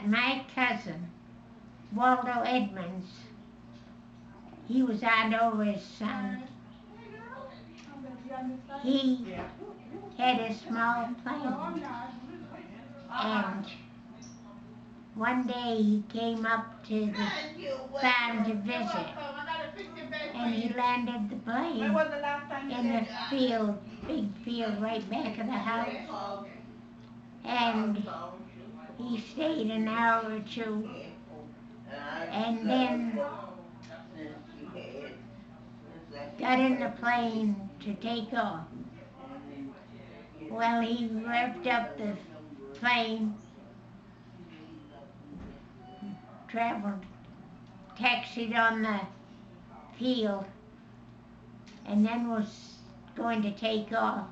my cousin, Waldo Edmunds, he was Aunt Ora's son. He had a small plane, and one day he came up to the farm to visit, and he landed the plane in a field, big field right back of the house, and he stayed an hour or two, and then got in the plane to take off. Well, he revved up the plane, traveled, taxied on the field, and then was going to take off.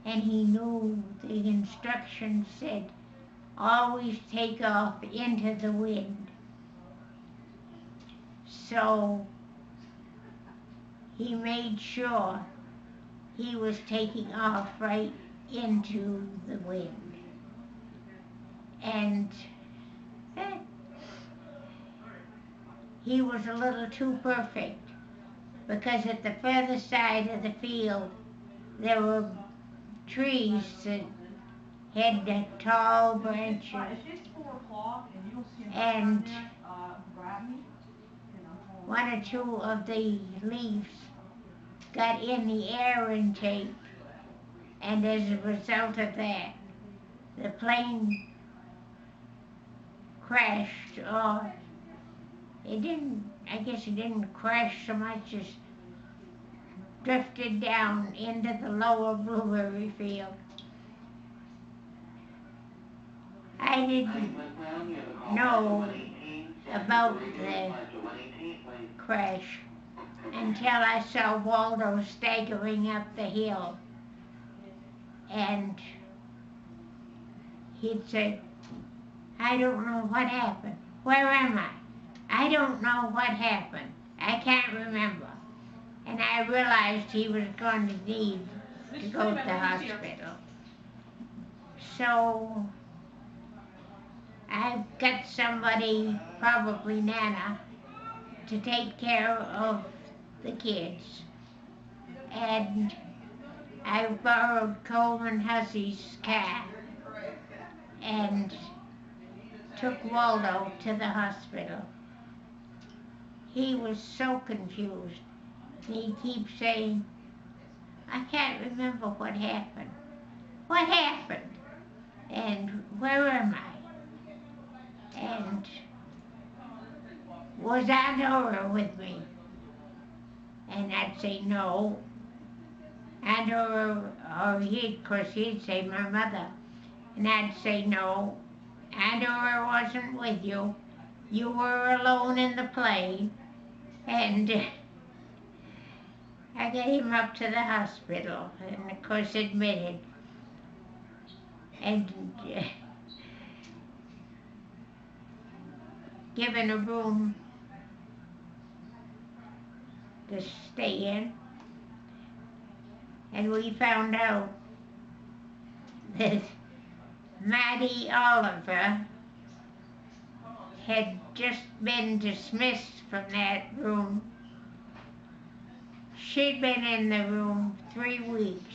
And he knew the instructions said, always take off into the wind. So he made sure he was taking off right into the wind. And he was a little too perfect, because at the further side of the field there were trees that had tall branches, and one or two of the leaves got in the air intake, and as a result of that, the plane crashed, or it didn't, I guess it didn't crash so much as drifted down into the lower blueberry field. I didn't know about the crash until I saw Waldo staggering up the hill, and he'd say, I don't know what happened. Where am I? I don't know what happened. I can't remember. And I realized he was going to need to go to the hospital. So I got somebody, probably Nana, to take care of the kids. And I borrowed Coleman Hussey's car and took Waldo to the hospital. He was so confused. He keeps saying, I can't remember what happened. What happened? And where am I? And was Aunt Ora with me? And I'd say no. Aunt Ora, or of course he'd say my mother. And I'd say no. Aunt Ora wasn't with you. You were alone in the plane. And I got him up to the hospital, and of course admitted. And given a room to stay in. And we found out that Maddie Oliver had just been dismissed from that room. She'd been in the room 3 weeks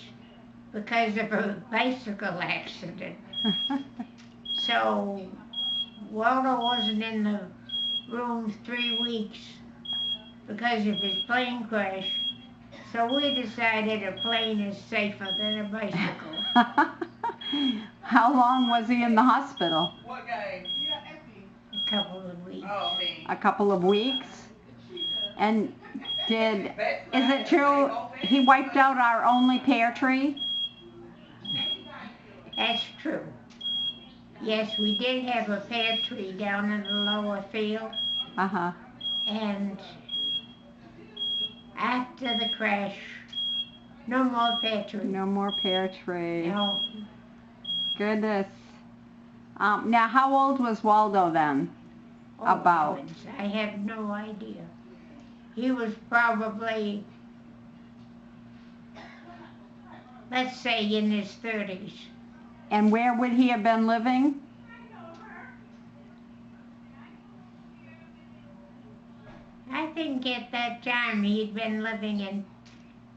because of a bicycle accident. So Waldo wasn't in the room 3 weeks because of his plane crash. So we decided a plane is safer than a bicycle. How long was he in the hospital? A couple of weeks. A couple of weeks? And is it true he wiped out our only pear tree? That's true. Yes, we did have a pear tree down in the lower field. Uh-huh. And after the crash, no more pear tree. No more pear tree. No. Goodness. Now, how old was Waldo then? Oh, About? heavens, I have no idea. He was probably, let's say, in his 30s. And where would he have been living? think at that time he'd been living in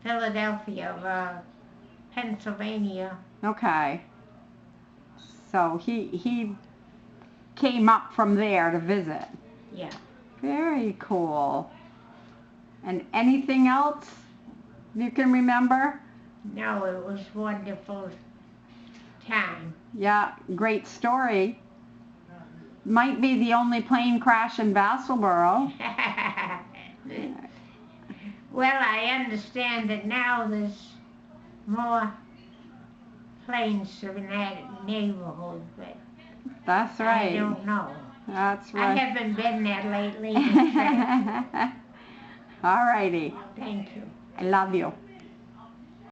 Philadelphia, Pennsylvania. Okay. So he came up from there to visit. Yeah. Very cool. And anything else you can remember? No, it was wonderful time. Yeah, great story. Might be the only plane crash in Vassalboro. Well, I understand that now there's more planes in that neighborhood, but That's right. I don't know. That's I right. haven't been there lately. All righty. Thank you. I love you.